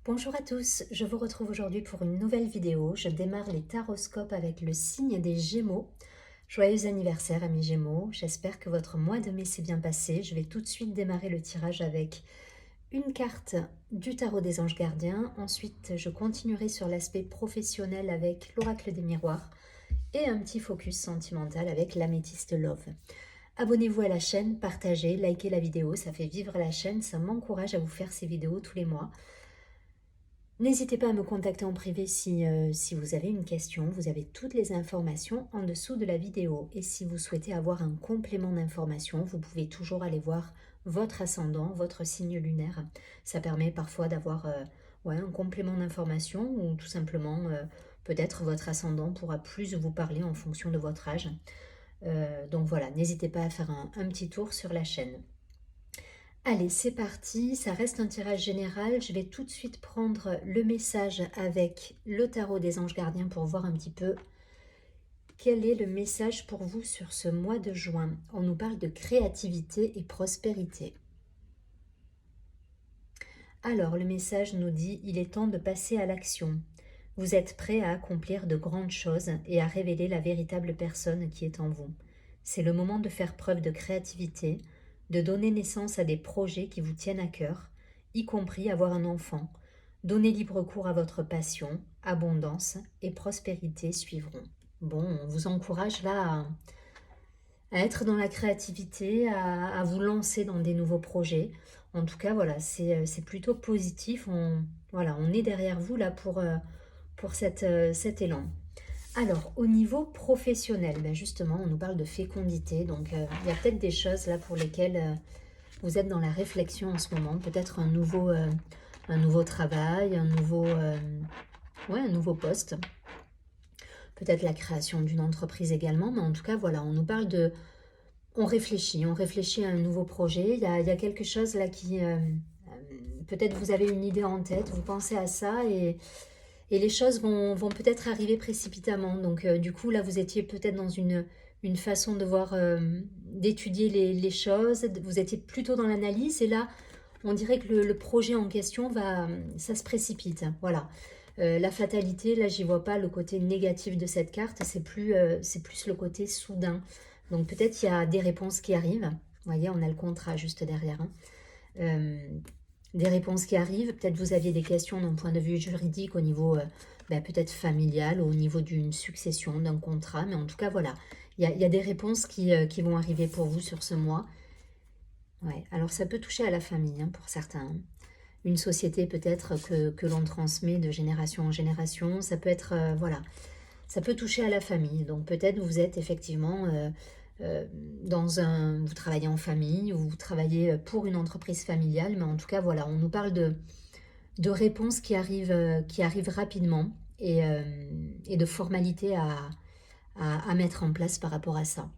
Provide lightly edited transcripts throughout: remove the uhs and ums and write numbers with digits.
Bonjour à tous, je vous retrouve aujourd'hui pour une nouvelle vidéo. Je démarre les taroscopes avec le signe des Gémeaux. Joyeux anniversaire amis Gémeaux, j'espère que votre mois de mai s'est bien passé. Je vais tout de suite démarrer le tirage avec une carte du tarot des anges gardiens. Ensuite, je continuerai sur l'aspect professionnel avec l'oracle des miroirs et un petit focus sentimental avec l'améthyste love. Abonnez-vous à la chaîne, partagez, likez la vidéo, ça fait vivre la chaîne, ça m'encourage à vous faire ces vidéos tous les mois. N'hésitez pas à me contacter en privé si vous avez une question. Vous avez toutes les informations en dessous de la vidéo. Et si vous souhaitez avoir un complément d'information, vous pouvez toujours aller voir votre ascendant, votre signe lunaire. Ça permet parfois d'avoir un complément d'information ou tout simplement peut-être votre ascendant pourra plus vous parler en fonction de votre âge. Donc voilà, n'hésitez pas à faire un petit tour sur la chaîne. Allez, c'est parti, ça reste un tirage général. Je vais tout de suite prendre le message avec le tarot des anges gardiens pour voir un petit peu quel est le message pour vous sur ce mois de juin. On nous parle de créativité et prospérité. Alors, le message nous dit « Il est temps de passer à l'action. Vous êtes prêt à accomplir de grandes choses et à révéler la véritable personne qui est en vous. C'est le moment de faire preuve de créativité, de donner naissance à des projets qui vous tiennent à cœur, y compris avoir un enfant. Donnez libre cours à votre passion, abondance et prospérité suivront. » Bon, on vous encourage là à être dans la créativité, à vous lancer dans des nouveaux projets. En tout cas, voilà, c'est plutôt positif. Voilà, on est derrière vous là pour cet élan. Alors, au niveau professionnel, ben justement, on nous parle de fécondité. Donc, il y a peut-être des choses là pour lesquelles vous êtes dans la réflexion en ce moment. Peut-être un nouveau travail, un nouveau poste. Peut-être la création d'une entreprise également. Mais en tout cas, voilà, on nous parle de... on réfléchit à un nouveau projet. Il y a quelque chose là qui... peut-être vous avez une idée en tête, vous pensez à ça et les choses vont peut-être arriver précipitamment. Donc du coup, là, vous étiez peut-être dans une façon de voir, d'étudier les choses. Vous étiez plutôt dans l'analyse et là, on dirait que le projet en question, ça se précipite. Voilà. La fatalité, là, j'y vois pas le côté négatif de cette carte. C'est plus le côté soudain. Donc peut-être il y a des réponses qui arrivent. Vous voyez, on a le contrat juste derrière. Hein. Des réponses qui arrivent. Peut-être vous aviez des questions d'un point de vue juridique au niveau peut-être familial, au niveau d'une succession, d'un contrat. Mais en tout cas, voilà, il y a des réponses qui vont arriver pour vous sur ce mois. Ouais, alors ça peut toucher à la famille pour certains. Hein. Une société peut-être que l'on transmet de génération en génération. Ça peut être, voilà, ça peut toucher à la famille. Donc peut-être vous êtes effectivement vous travaillez en famille ou vous travaillez pour une entreprise familiale. Mais en tout cas, voilà, on nous parle de réponses qui arrivent rapidement et de formalités à mettre en place par rapport à ça.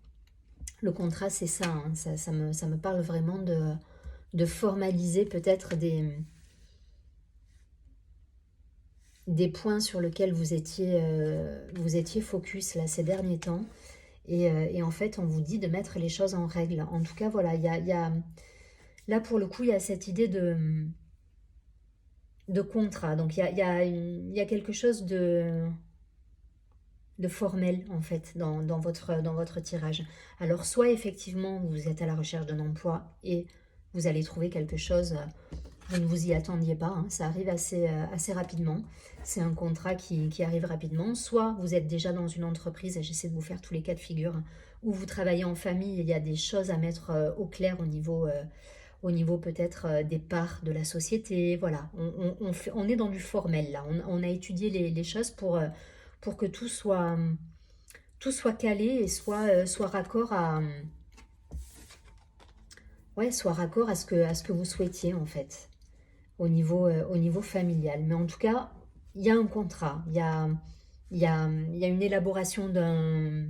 Le contrat, c'est ça, hein, ça me parle vraiment de formaliser peut-être des points sur lesquels vous étiez focus là, ces derniers temps. Et en fait, on vous dit de mettre les choses en règle. En tout cas, voilà, là pour le coup, il y a cette idée de contrat. Donc, il y a quelque chose de formel, en fait, dans votre tirage. Alors, soit effectivement, vous êtes à la recherche d'un emploi et vous allez trouver quelque chose, vous ne vous y attendiez pas, hein, ça arrive assez rapidement. C'est un contrat qui arrive rapidement. Soit vous êtes déjà dans une entreprise, et j'essaie de vous faire tous les cas de figure, hein, où vous travaillez en famille, et il y a des choses à mettre au clair au niveau peut-être des parts de la société. Voilà, on est dans du formel là. On a étudié les choses pour que tout soit calé et soit raccord soit raccord à ce que vous souhaitiez en fait au niveau familial. Mais en tout cas, il y a un contrat, il y a une élaboration d'un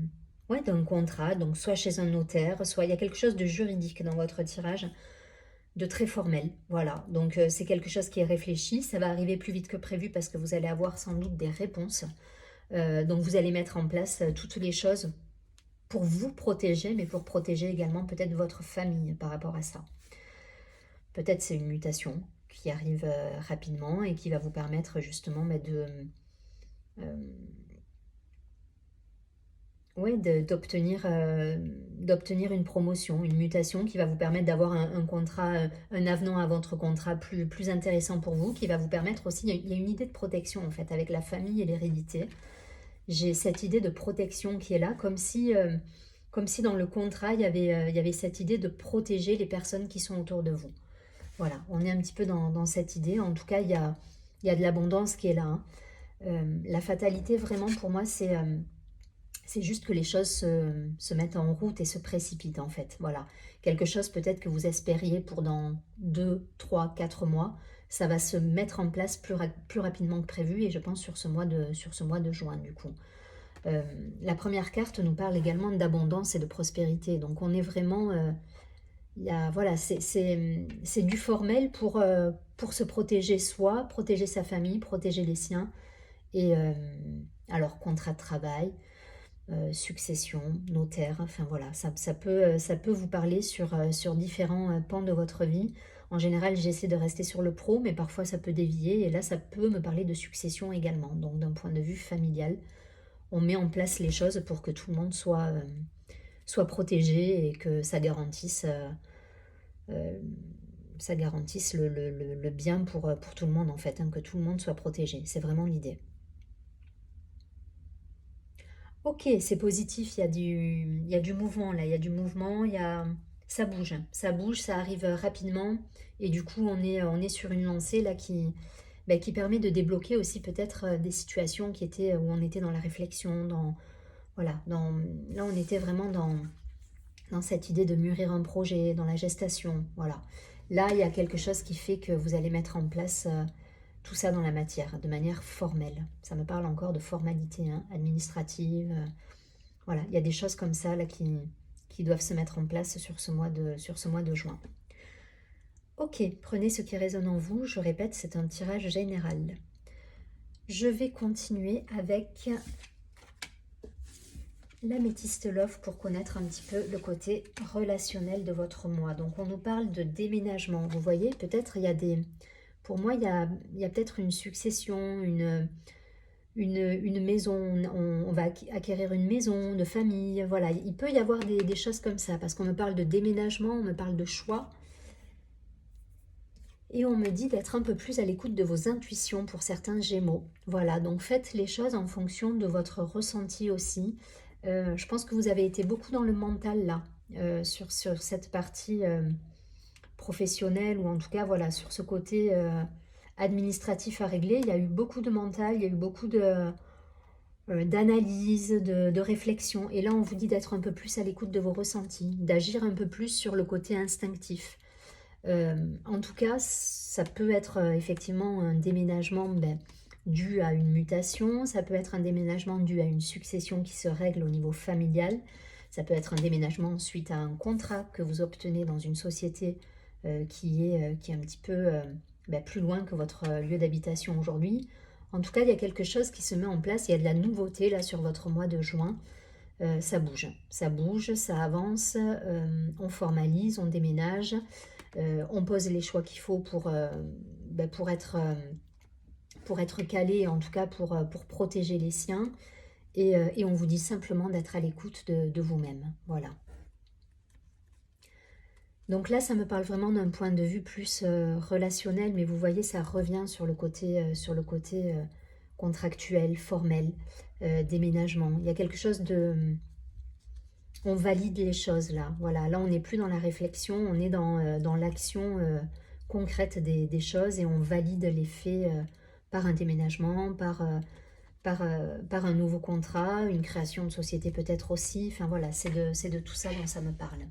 contrat, donc soit chez un notaire, soit il y a quelque chose de juridique dans votre tirage, de très formel. Voilà, donc c'est quelque chose qui est réfléchi, ça va arriver plus vite que prévu parce que vous allez avoir sans doute des réponses. Donc vous allez mettre en place toutes les choses pour vous protéger, mais pour protéger également peut-être votre famille par rapport à ça. Peut-être c'est une mutation qui arrive rapidement et qui va vous permettre justement euh, ouais, d'obtenir une promotion, une mutation qui va vous permettre d'avoir un contrat, un avenant à votre contrat plus intéressant pour vous, qui va vous permettre aussi, il y a une idée de protection en fait avec la famille et l'hérédité. J'ai cette idée de protection qui est là, comme si dans le contrat, il y avait cette idée de protéger les personnes qui sont autour de vous. Voilà, on est un petit peu dans cette idée. En tout cas, il y a de l'abondance qui est là, hein. La fatalité, vraiment, pour moi, c'est juste que les choses se mettent en route et se précipitent, en fait. Voilà. Quelque chose peut-être que vous espériez pour dans 2, 3, 4 mois, ça va se mettre en place plus rapidement que prévu, et je pense sur ce mois de juin, du coup. Euh, la première carte nous parle également d'abondance et de prospérité. Donc on est vraiment... voilà, c'est du formel pour se protéger soi, protéger sa famille, protéger les siens. Et alors, contrat de travail, succession, notaire, enfin voilà, ça peut vous parler sur différents pans de votre vie. En général, j'essaie de rester sur le pro, mais parfois ça peut dévier. Et là, ça peut me parler de succession également. Donc d'un point de vue familial, on met en place les choses pour que tout le monde soit protégé et que euh, ça garantisse le bien pour tout le monde en fait, hein, que tout le monde soit protégé. C'est vraiment l'idée. Ok, c'est positif, il y a du mouvement là, il y a du mouvement, ça bouge, ça arrive rapidement et du coup on est sur une lancée là qui permet de débloquer aussi peut-être des situations qui étaient où on était dans la réflexion, voilà, là on était vraiment dans cette idée de mûrir un projet, dans la gestation, voilà. Là il y a quelque chose qui fait que vous allez mettre en place tout ça dans la matière, de manière formelle. Ça me parle encore de formalité, hein, administrative. Voilà, il y a des choses comme ça là qui doivent se mettre en place sur ce mois de juin. Ok, prenez ce qui résonne en vous. Je répète, c'est un tirage général. Je vais continuer avec l'améthyste love pour connaître un petit peu le côté relationnel de votre mois. Donc on nous parle de déménagement. Vous voyez, peut-être pour moi, il y a peut-être une succession, une maison, on va acquérir une maison de famille, voilà, il peut y avoir des choses comme ça, parce qu'on me parle de déménagement, on me parle de choix, et on me dit d'être un peu plus à l'écoute de vos intuitions pour certains Gémeaux. Voilà, donc faites les choses en fonction de votre ressenti aussi. Je pense que vous avez été beaucoup dans le mental là, sur cette partie professionnelle, ou en tout cas voilà, sur ce côté administratif à régler. Il y a eu beaucoup de mental, il y a eu beaucoup d'analyse, de réflexion. Et là, on vous dit d'être un peu plus à l'écoute de vos ressentis, d'agir un peu plus sur le côté instinctif. En tout cas, ça peut être effectivement un déménagement dû à une mutation, ça peut être un déménagement dû à une succession qui se règle au niveau familial, ça peut être un déménagement suite à un contrat que vous obtenez dans une société qui est un petit peu plus loin que votre lieu d'habitation aujourd'hui. En tout cas, il y a quelque chose qui se met en place, il y a de la nouveauté là sur votre mois de juin. Ça bouge, ça avance, on formalise, on déménage, on pose les choix qu'il faut pour être calé, en tout cas pour protéger les siens. Et on vous dit simplement d'être à l'écoute de vous-même. Voilà. Donc là, ça me parle vraiment d'un point de vue plus relationnel, mais vous voyez, ça revient sur le côté contractuel, formel, déménagement. Il y a quelque chose de... On valide les choses là. Voilà, là, on n'est plus dans la réflexion, on est dans l'action concrète des choses, et on valide les faits par un déménagement, par un nouveau contrat, une création de société peut-être aussi. Enfin voilà, c'est de tout ça dont ça me parle.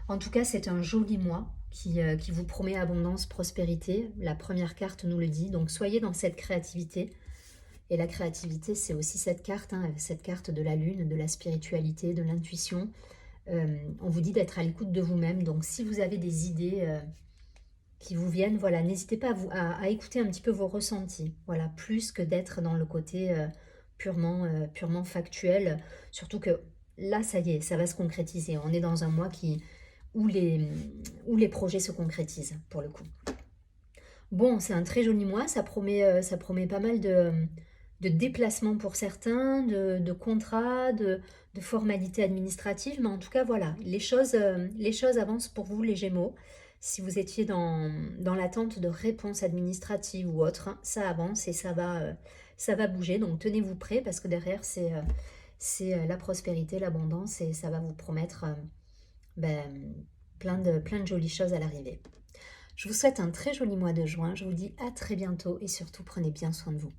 En tout cas, c'est un joli mois qui vous promet abondance, prospérité. La première carte nous le dit. Donc, soyez dans cette créativité. Et la créativité, c'est aussi cette carte, hein, cette carte de la lune, de la spiritualité, de l'intuition. On vous dit d'être à l'écoute de vous-même. Donc, si vous avez des idées qui vous viennent, voilà, n'hésitez pas à écouter un petit peu vos ressentis. Voilà, plus que d'être dans le côté purement factuel. Surtout que là, ça y est, ça va se concrétiser. On est dans un mois où les projets se concrétisent, pour le coup. Bon, c'est un très joli mois, ça promet pas mal de déplacements pour certains, de contrats, de formalités administratives, mais en tout cas, voilà, les choses avancent pour vous, les Gémeaux. Si vous étiez dans l'attente de réponses administratives ou autres, hein, ça avance et ça va bouger. Donc tenez-vous prêts parce que derrière, c'est la prospérité, l'abondance et ça va vous promettre ben, plein de jolies choses à l'arrivée. Je vous souhaite un très joli mois de juin. Je vous dis à très bientôt et surtout prenez bien soin de vous.